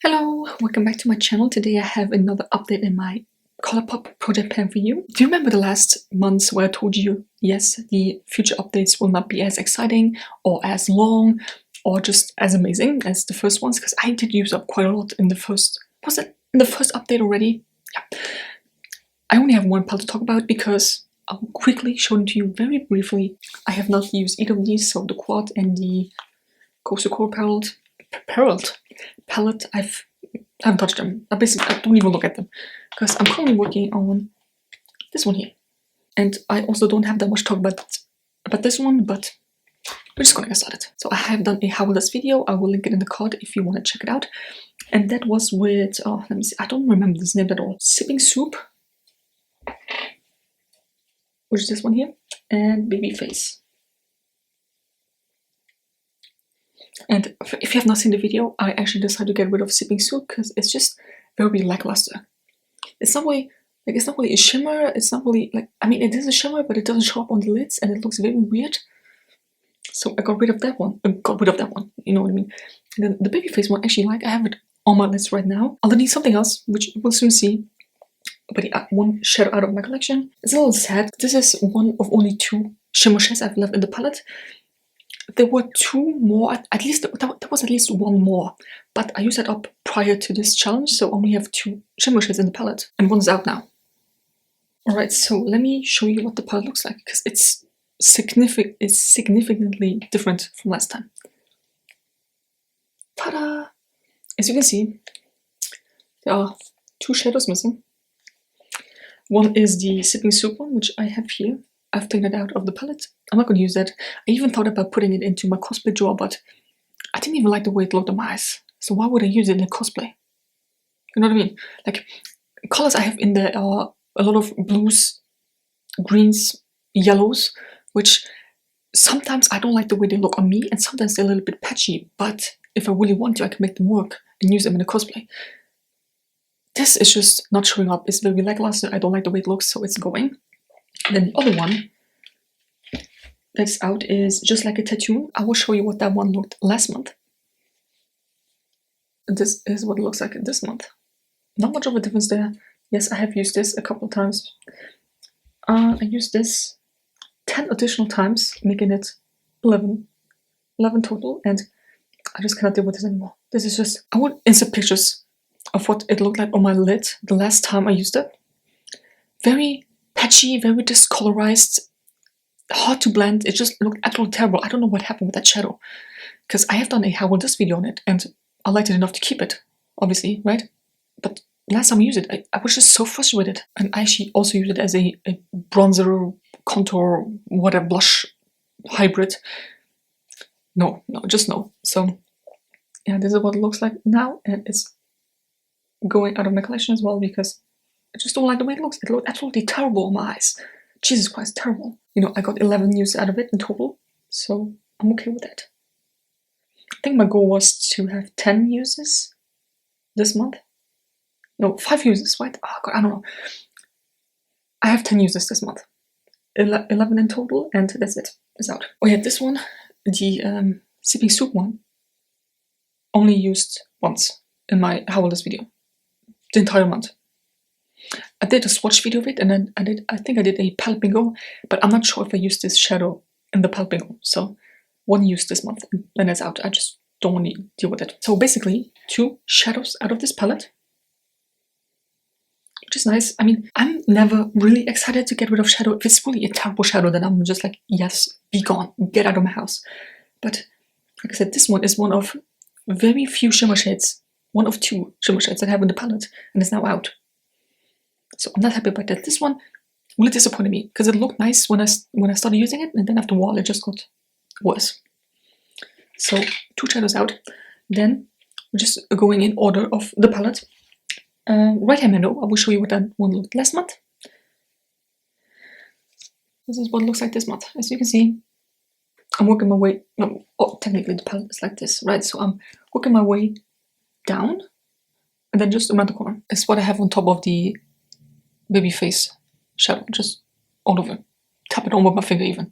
Hello, welcome back to my channel. Today I have another update in my colourpop project plan for you. Do you remember the last months where I told you, yes, the future updates will not be as exciting or as long or just as amazing as the first ones? Because I did use up quite a lot in the first, was it in the first update already? Yeah. I only have one palette to talk about because I'll quickly show them to you very briefly. I have not used either of these, so the quad and the coastal core palette. I haven't touched them. I don't even look at them because I'm currently working on this one here, and I also don't have that much to talk about this one, but we're just gonna get started. So I have done a how this video. I will link it in the card if you want to check it out. And that was with let me see. I don't remember this name at all. Sipping Soup, which is this one here, and Babyface. And if you have not seen the video, I actually decided to get rid of Sipping Soup because it's just very lackluster. It's not really a shimmer. It's not really like, I mean, it is a shimmer, but it doesn't show up on the lids and it looks very weird. So I got rid of that one. You know what I mean? And then the Babyface one, actually, I have it on my list right now. Underneath something else, which we'll soon see. But yeah, one shadow out of my collection. It's a little sad. This is one of only 2 shimmer shades I've left in the palette. There were 2 more, at least there was at least 1 more, but I used that up prior to this challenge, so I only have 2 shimmer shades in the palette, and one's out now. Alright, so let me show you what the palette looks like, because it's significantly different from last time. Ta-da! As you can see, there are 2 shadows missing. One is the Sipping Soup one, which I have here. I've taken it out of the palette. I'm not going to use that. I even thought about putting it into my cosplay drawer, but I didn't even like the way it looked on my eyes. So why would I use it in a cosplay? You know what I mean? Like, colors I have in there are a lot of blues, greens, yellows, which sometimes I don't like the way they look on me, and sometimes they're a little bit patchy, but if I really want to, I can make them work and use them in a cosplay. This is just not showing up. It's very lackluster. I don't like the way it looks, so it's going. And then the other one that's out is Just Like a Tattoo. I will show you what that one looked last month. This is what it looks like this month. Not much of a difference there. Yes, I have used this a couple of times. I used this 10 additional times, making it 11 total, and I just cannot deal with this anymore. This is just, I would insert pictures of what it looked like on my lid the last time I used it. Very patchy, very discolorized, hard to blend. It just looked absolutely terrible. I don't know what happened with that shadow, because I have done a how will this video on it, and I liked it enough to keep it, obviously, right? But last time I used it, I was just so frustrated. And I actually also used it as a bronzer, contour, whatever, blush hybrid. No, just no. So yeah, this is what it looks like now, and it's going out of my collection as well because I just don't like the way it looks. It looked absolutely terrible on my eyes. Jesus Christ, terrible. You know, I got 11 uses out of it in total, so I'm okay with that. I think my goal was to have 10 uses this month. No, 5 uses, right? Oh god, I don't know. I have 10 uses this month. 11 in total, and that's it. It's out. Oh yeah, this one, the Sipping Soup one, only used once in my How Will This video. The entire month. I did a swatch video of it, and then I think I did a palette bingo, but I'm not sure if I used this shadow in the palette bingo. So 1 use this month, and it's out. I just don't want to deal with it. So basically, 2 shadows out of this palette, which is nice. I mean, I'm never really excited to get rid of shadow. If it's really a terrible shadow, then I'm just like, yes, be gone, get out of my house. But like I said, this one is one of very few shimmer shades, one of 2 shimmer shades that I have in the palette, and it's now out. So I'm not happy about that. This one really disappointed me because it looked nice when I started using it, and then after a while it just got worse. So 2 shadows out. Then we're just going in order of the palette. Right hand window, I will show you what that one looked last month. This is what it looks like this month. As you can see, I'm working my way, no, oh, technically the palette is like this, right? So I'm working my way down, and then just around the corner. It's what I have on top of the Babyface shadow, just all over. Tap it on with my finger even.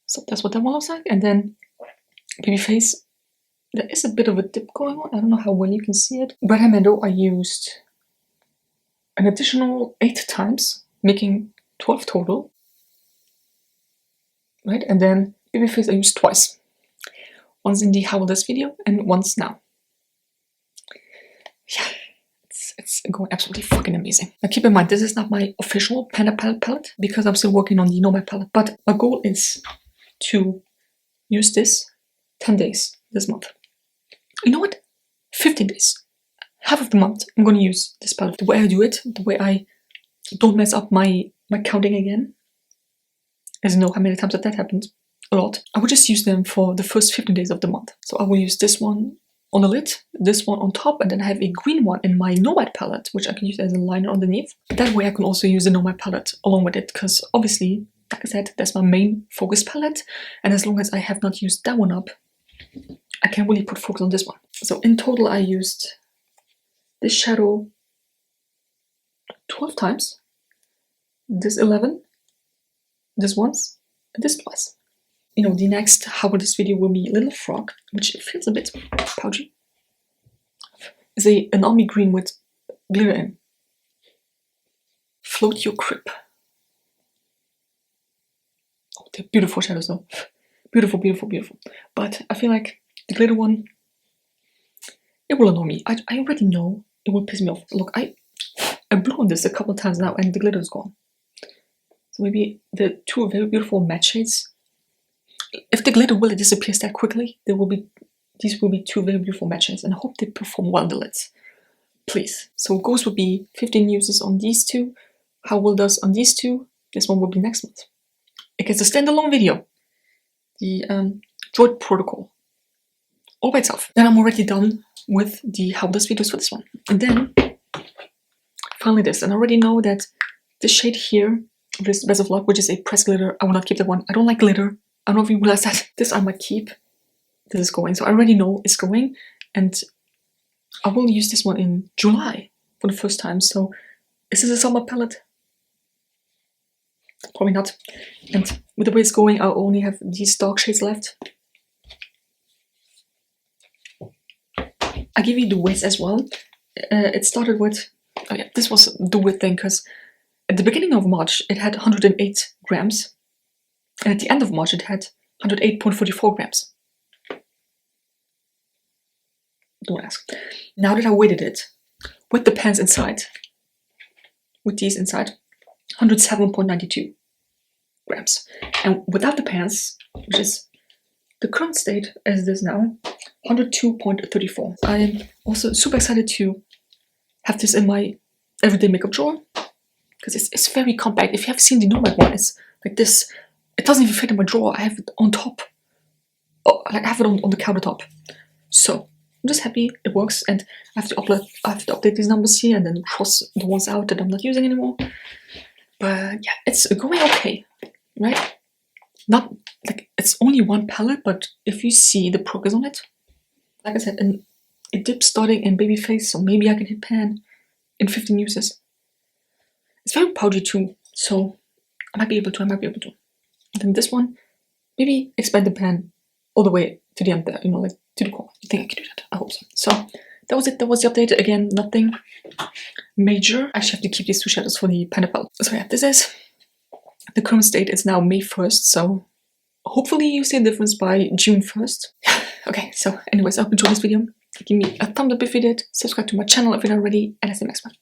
So that's what that one looks like. And then Babyface there is a bit of a dip going on. I don't know how well you can see it. Red Meadow I used an additional 8 times, making 12 total. Right, and then Babyface I used twice. Once in the How Will This video and once now. Yeah, it's going absolutely fucking amazing. Now keep in mind, this is not my official Panda palette because I'm still working on the Nomad palette, but my goal is to use this 10 days this month. You know what? 15 days. Half of the month I'm going to use this palette. The way I do it, the way I don't mess up my counting again, as you know how many times that happened, a lot. I would just use them for the first 15 days of the month. So I will use this one on the lid, this one on top, and then I have a green one in my Nomad palette, which I can use as a liner underneath. That way I can also use the Nomad palette along with it, because obviously, like I said, that's my main focus palette, and as long as I have not used that one up, I can really put focus on this one. So in total I used this shadow 12 times, this 11, this once, and this twice. You know, the next How Will This video will be Little Frog, which feels a bit pouchy. It's an army green with glitter in. Float Your Crib. Oh, they're beautiful shadows though. Beautiful, beautiful, beautiful. But I feel like the glitter one, it will annoy me. I already know it will piss me off. Look, I blew on this a couple of times now and the glitter is gone. So maybe the two very beautiful matte shades. If the glitter really disappears that quickly, these will be two very beautiful matte shades, and I hope they perform well on the lids. Please. So goals would be 15 uses on these two. How Will Does on these two. This one will be next month. It gets a standalone video. The Droid Protocol. All by itself. Then I'm already done with the How Will This videos for this one. And then finally this. And I already know that this shade here, this Best of Luck, which is a pressed glitter, I will not keep that one. I don't like glitter. I don't know if you realize that. This I might keep. This is going. So I already know it's going. And I will use this one in July for the first time. So is this a summer palette? Probably not. And with the way it's going, I'll only have these dark shades left. I give you the weights as well. It started with, oh yeah, this was the weird thing, because at the beginning of March it had 108 grams, and at the end of March it had 108.44 grams. Don't ask. Now that I weighted it with the pens inside, with these inside, 107.92 grams, and without the pens, which is the current state as it is now, 102.34. I am also super excited to have this in my everyday makeup drawer, because it's very compact. If you have seen the Nomad one, it's like this. It doesn't even fit in my drawer. I have it on top. Oh, like I have it on the countertop. So I'm just happy it works, and I have to update these numbers here and then cross the ones out that I'm not using anymore. But yeah, it's going okay, right? Not like it's only one palette, but if you see the progress on it, like I said, and it dips starting in Babyface, so maybe I can hit pan in 15 uses. It's very powdery too, so I might be able to. And then this one, maybe expand the pan all the way to the end there, you know, like to the corner. I think I can do that. I hope so. So that was it. That was the update. Again, nothing major. I actually have to keep these two shadows for the Panda palette. So yeah, this is the current state. It's now May 1st, so hopefully you see a difference by June 1st. Okay, so anyways, I hope you enjoyed this video. Give me a thumbs up if you did, subscribe to my channel if you're not already, and I'll see you next one.